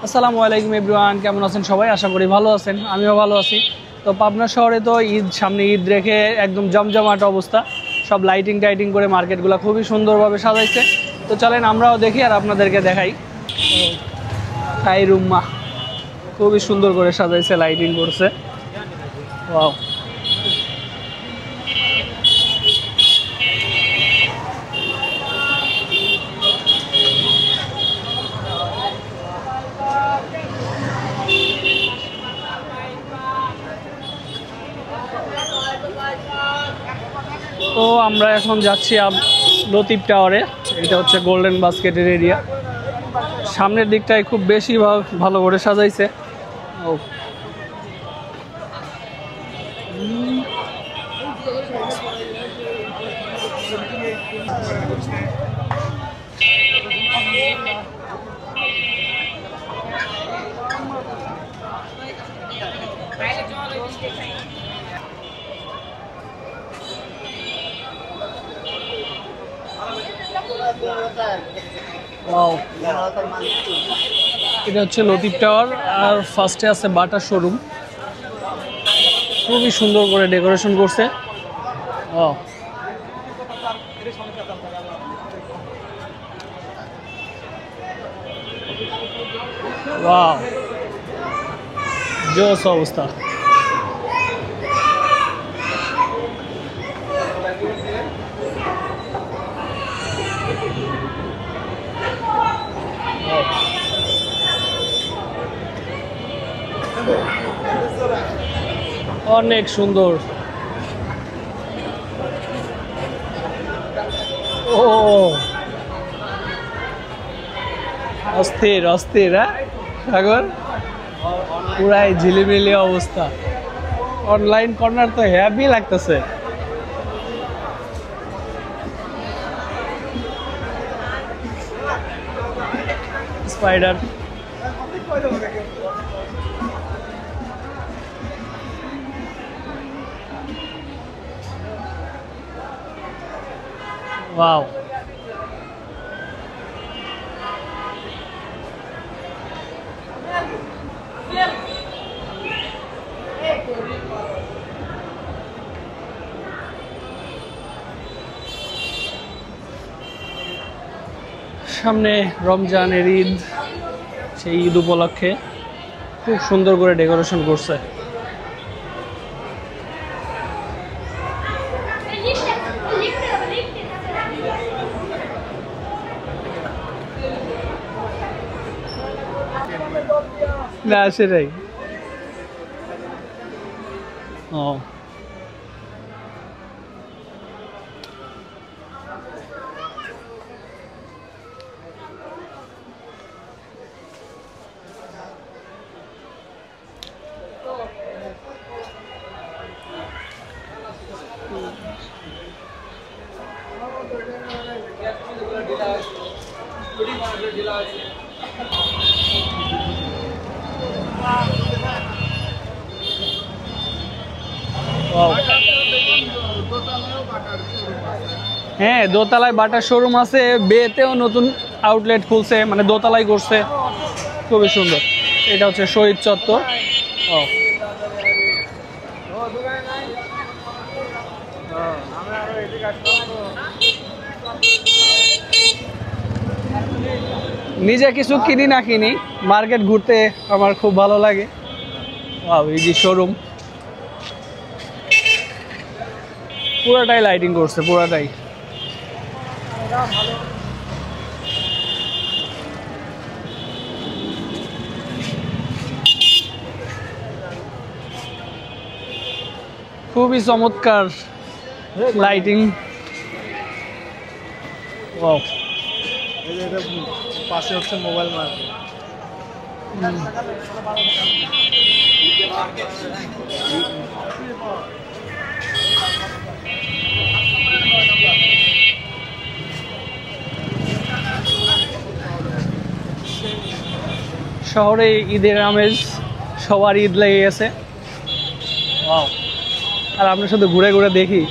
আসসালামু আলাইকুম এভরিওয়ান, কেমন আছেন সবাই? আশা করি ভালো আছেন, আমিও ভালো আছি। তো পাবনা শহরে তো সামনে ঈদ রেখে একদম জমজমাট অবস্থা। সব লাইটিং টাইটিং করে মার্কেটগুলো খুবই সুন্দরভাবে সাজাইছে। তো চলেন আমরাও দেখি আর আপনাদেরকে দেখাই। তাই রুম্মা খুবই সুন্দর করে সাজাইছে, লাইটিং করছে। ওয়াও, তো আমরা এখন যাচ্ছি লতিফ টাওয়ারে। এটা হচ্ছে গোল্ডেন বাস্কেটের এরিয়া। সামনের দিকটায় খুব বেশি ভালো করে সাজাইছে। ও এটা হচ্ছে লতিফ টাওয়ার, আর ফার্স্টে আছে বাটা শোরুম। খুবই সুন্দর করে ডেকোরেশন করছে। ওয়াও, জোস অবস্থা। অনেক সুন্দর। ও অস্থির অস্থির, হ্যাঁ সাগর, পুরাই ঝিলিমিলি অবস্থা। অনলাইন কর্নার তো হ্যাভি লাগতেছে। স্পাইডার, ওয়াও, সামনে রমজানের ঈদ, সেই ঈদ উপলক্ষে খুব সুন্দর করে ডেকোরেশন করছে। না সেটাই। ও হ্যাঁ, দোতলায় বাটার শোরুম আছে, বেতেও নতুন আউটলেট খুলছে, মানে দোতলায় করছে, খুবই সুন্দর। এটা হচ্ছে শহীদ চত্বর। ও নিজে কিছু কিনি না কিনি, মার্কেট ঘুরতে আমার খুব ভালো লাগে। এই যে শোরুম পুরাটাই লাইটিং করছে, পুরাটাই। খুবই চমৎকার লাইটিং। ওয়াও, পাশে হচ্ছে মোবাইল মার্কেট। শহরে ঈদের আমেজ, সবার ঈদ লেগে গেছে। আর আমরা শুধু ঘুরে ঘুরে দেখি।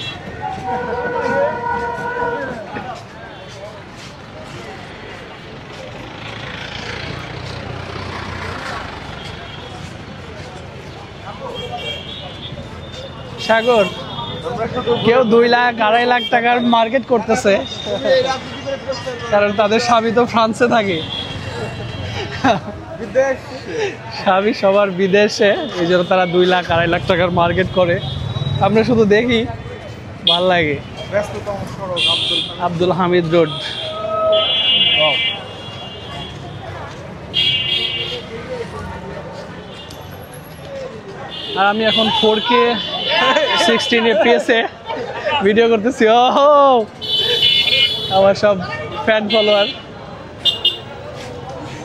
সাগর, কেউ 2 লাখ 2.5 লাখ টাকার মার্কেট করতেছে, কারণ তাদের স্বামী তো ফ্রান্সে থাকে, স্বামী সবার বিদেশে, এই জন্য তারা 2 লাখ 2.5 লাখ টাকার মার্কেট করে। আমরা শুধু দেখি, ভাল লাগে। আব্দুল হামিদ রোড। আর আমি এখন 4K 16 FPS এ ভিডিও করতেছি। ও আমার সব ফ্যান ফলোয়ার।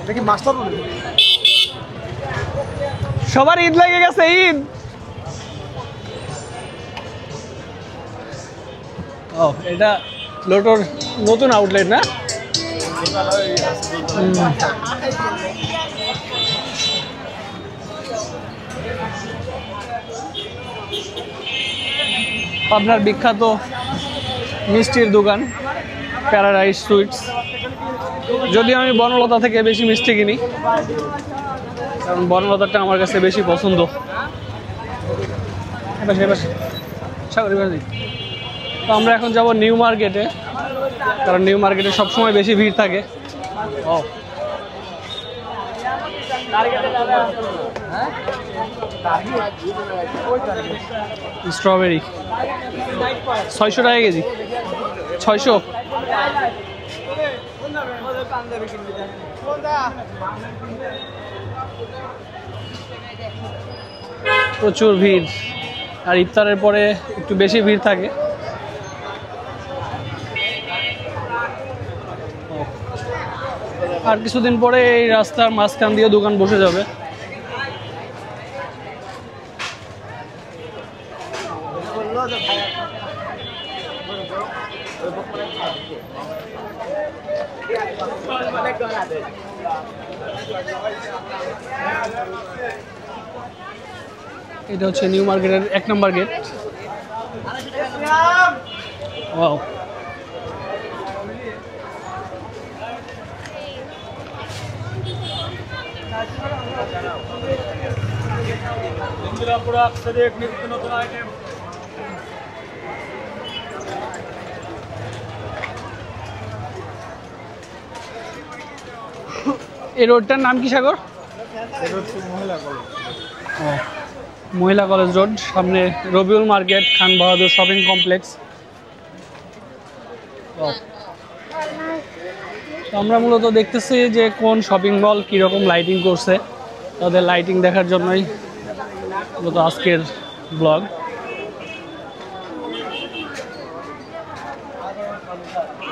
দেখি মাস্টার সবার ঈদ লেগে গেছে, ঈদ। ও, এটা লোটোর নতুন আউটলেট না? আপনার বিখ্যাত মিষ্টির দোকান প্যারাডাইস সুইটস। যদিও আমি বনলতা থেকে বেশি মিষ্টি কিনি, কারণ বনলতাটা আমার কাছে বেশি পছন্দ। তো আমরা এখন যাব নিউ মার্কেটে, কারণ নিউ মার্কেটে সবসময় বেশি ভিড় থাকে। ও, স্ট্রবেরি 600 টাকা কেজি। 600। প্রচুর ভিড়, আর ইফতারের পরে একটু বেশি ভিড় থাকে। আর কিছুদিন পরে এই রাস্তার মাঝখান দিয়ে দোকান বসে যাবে। এটা হচ্ছে নিউ মার্কেটের 1 নম্বর গেট। ওয়াও, এই রোডটার নাম কি সাগর? মহিলা কলেজ রোড, সামনে Rabiul market, Khan Bahadur shopping complex. আমরা মূলত দেখতেছি যে কোন শপিং মল কীরকম লাইটিং করছে, তাদের লাইটিং দেখার জন্যই মূলত আজকের ব্লগ।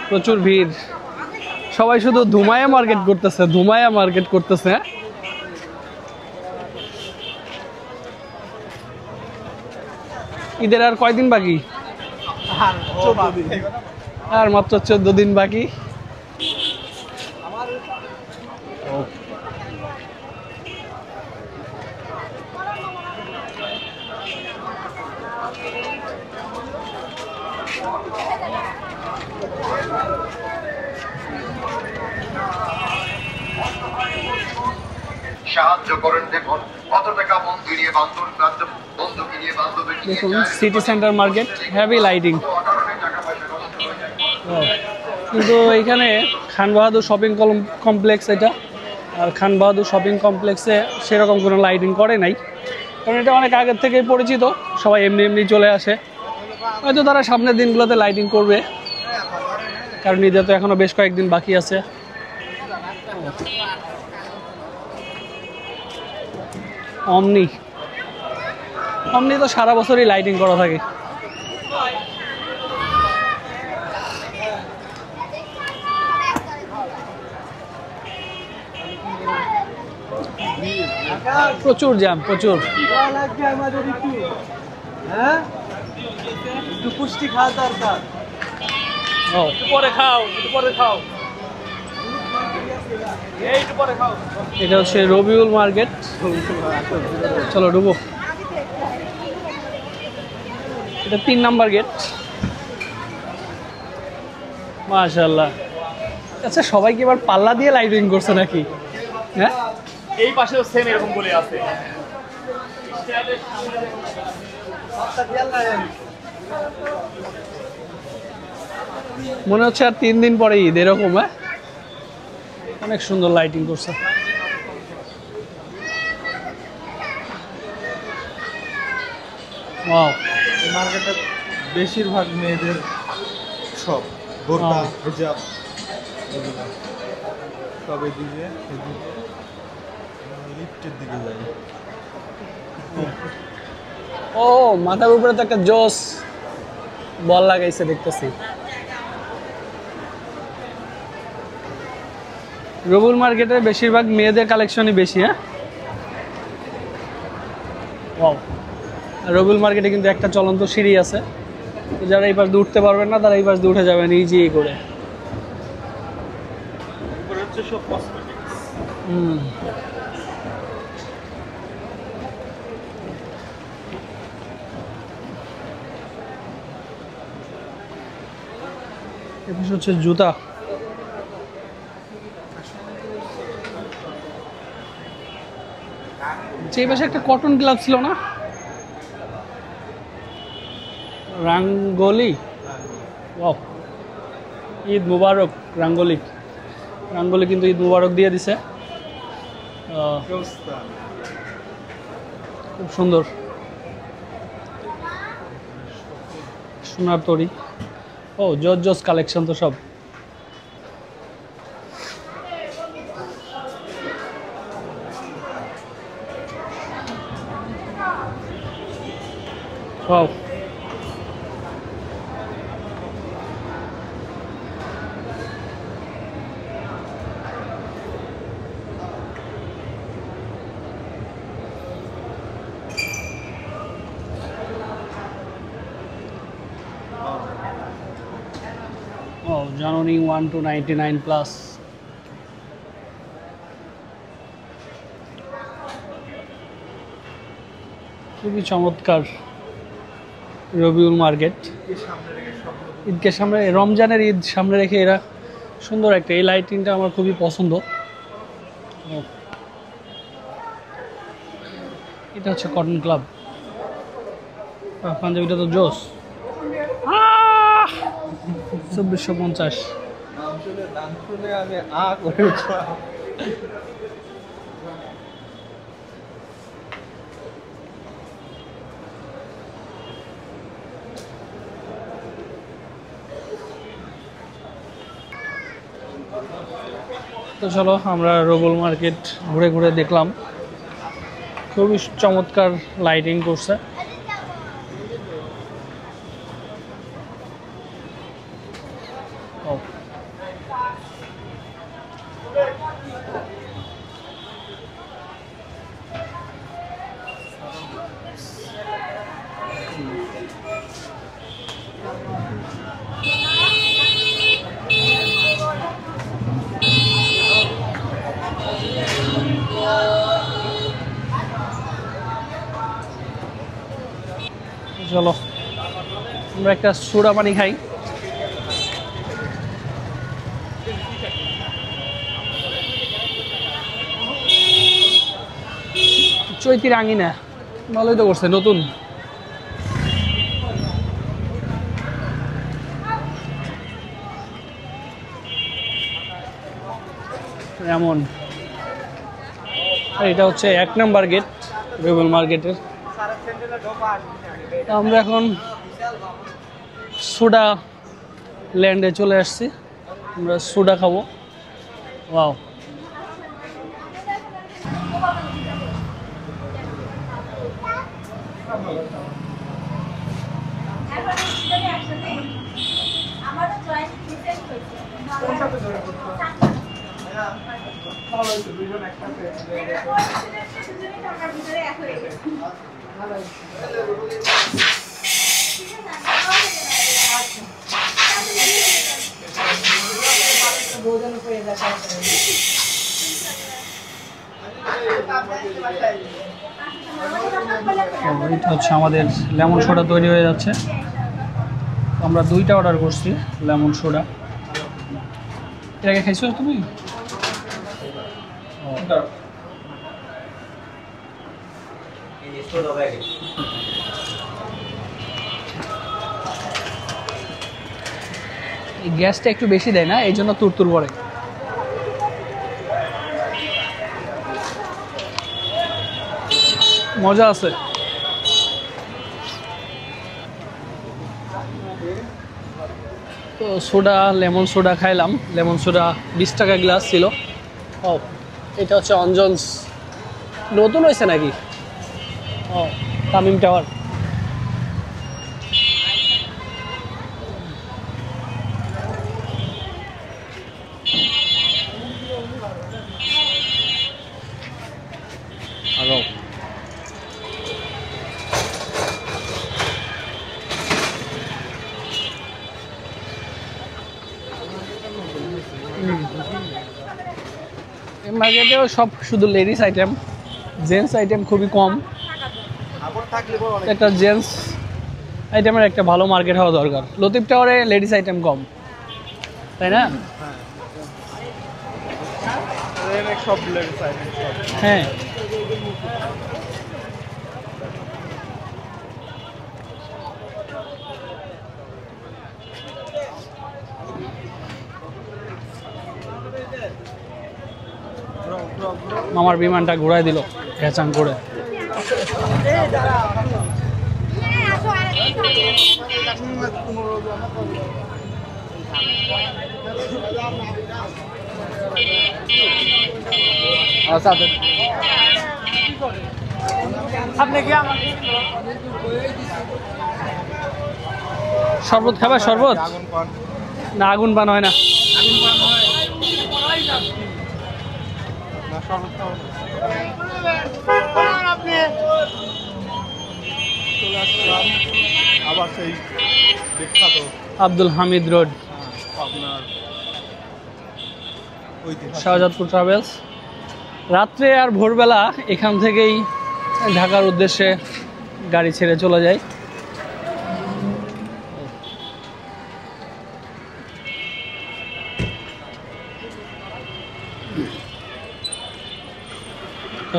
প্রচুর ভিড়, সবাই শুধু ধুমায়া মার্কেট করতেছে, ধুমায়া মার্কেট করতেছে। ঈদের আর কয়দিন বাকি? আর মাত্র 14 দিন বাকি। সাহায্য করেন, দেখুন কত টাকা বন্ধু নিয়ে দেখুন city centre market, heavy lighting. কিন্তু এইখানে খান বাহাদুর শপিং কমপ্লেক্স, এটা আর খান বাহাদুর শপিং কমপ্লেক্সে সেরকম কোনো লাইটিং করে নাই, কারণ এটা অনেক আগের থেকেই পরিচিত, সবাই এমনি এমনি চলে আসে। হয়তো তারা সামনের দিনগুলোতে লাইটিং করবে, কারণ ঈদে তো এখনো বেশ কয়েকদিন বাকি আছে। অমনি তো সারা বছরই লাইটিং করা থাকে। প্রচুর জ্যাম, প্রচুর। পুষ্টি খাওয়া দরকার। এটা হচ্ছে রবিউল মার্কেট। চলো ঢুকো। এটা 3 নাম্বার গেট। মাশাআল্লাহ। আচ্ছা, সবাই কি এবার পাল্লা দিয়ে লাইটিং করছে নাকি? হ্যাঁ, এই পাশেও সেম এরকম বলে আছে। মনে হচ্ছে আর 3 দিন পরে ঈদ এরকম। হ্যাঁ, অনেক সুন্দর লাইটিং করছে। ওয়াও, এই মার্কেটে বেশিরভাগ মেয়েদের সব বোরকা হিজাব এগুলো সব এদিকে লিফটের দিকে যাই। ও মাথার উপরে তো একটা জোস বল লাগাইছে দেখতেছি। রবুল মার্কেটে বেশিরভাগ মেয়েদের কালেকশনই বেশি। হ্যাঁ, ওয়াও। রবুল মার্কেটে কিন্তু একটা চলন্ত সিঁড়ি আছে, তো যারা এই পাশ দিয়ে উঠতে পারবেন না তারা এই পাশ দিয়ে উঠে যাবেন ইজি করে। উপরে হচ্ছে সব কসমেটিক্স। এটা হচ্ছে জুতা। যে পাশে একটা কটন গ্লাভ ছিল না, রাঙ্গোলি। ওয়াও, ঈদ মুবারক রাঙ্গোলি। রাঙ্গোলি কিন্তু ঈদ মুবারক দিয়ে দিছে। খুব সুন্দর সোনার তরি। ও জস কালেকশন তো সব। Wow, January 1 to 99 plus. খুবই চমৎকার রবিউল মার্কেট। ঈদকে সামনে, রমজানের ঈদ সামনে রেখে এরা সুন্দর একটা, এই লাইটিংটা আমার খুবই পছন্দ। এটা হচ্ছে কটন ক্লাব। পাঞ্জাবিটা তো জোস। 2450। দাম শুনে আমি আ করে উঠলাম। তো চলো আমরা রবুল মার্কেট ঘুরে ঘুরে দেখলাম। খুবই চমৎকার লাইটিং করছে। চলো আমরা একটা সোডা পানি খাই। চৈতি রাঙিনা ভালোই তো করছে, নতুন। এমন, আর এটা হচ্ছে 1 নম্বর গেট রবিউল মার্কেটের। আমরা এখন সোডা ল্যান্ডে চলে আসছি, আমরা সোডা খাবো। ওয়াও, এটা হচ্ছে আমাদের লেমন সোডা তৈরি হয়ে যাচ্ছে। আমরা 2টা অর্ডার করছি লেমন সোডা। এর আগে খাইছো তুমি? এই গ্যাসটা একটু বেশি দেয় না, এই জন্য তুরতুর করে। মজা আছে। তো সোডা, লেমন সোডা খাইলাম। লেমন সোডা 20 টাকা গ্লাস ছিল। ও, এটা হচ্ছে অঞ্জনস, নতুন হয়েছে নাকি? ও, তামিম টাওয়ার। আগাও। এই মার্কেটেও সব শুধু লেডিস আইটেম, জেন্টস আইটেম খুবই কম। একটা জেন্টস আইটেমের একটা ভালো মার্কেট হওয়া দরকার। লতিফ টাওয়ারে লেডিস আইটেম কম, তাই না? হ্যাঁ, মামার বিমানটা ঘুরাই দিল ঘেচাং করে। শরবত খাবা? শরবত না আগুন পান হয় না? আবার সেই বিখ্যাত আব্দুল হামিদ রোড, আপনার শাহজাদপুর ট্রাভেলস। রাত্রে আর ভোরবেলা এখান থেকেই ঢাকার উদ্দেশ্যে গাড়ি ছেড়ে চলে যায়।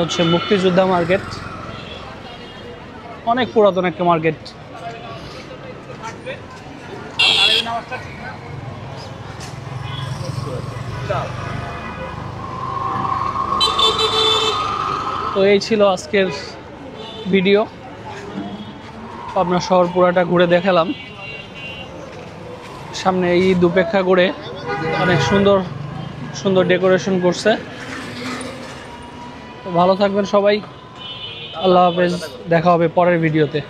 হচ্ছে মুক্তিযোদ্ধা মার্কেট, অনেক পুরাতন একটা মার্কেট। তো এই ছিল আজকের ভিডিও। পাবনা শহর পুরাটা ঘুরে দেখালাম। সামনে ঈদ উপেক্ষা করে অনেক সুন্দর সুন্দর ডেকোরেশন করছে। তো ভালো থাকবেন সবাই, আল্লাহ হাফেজ, দেখা হবে পরের ভিডিওতে।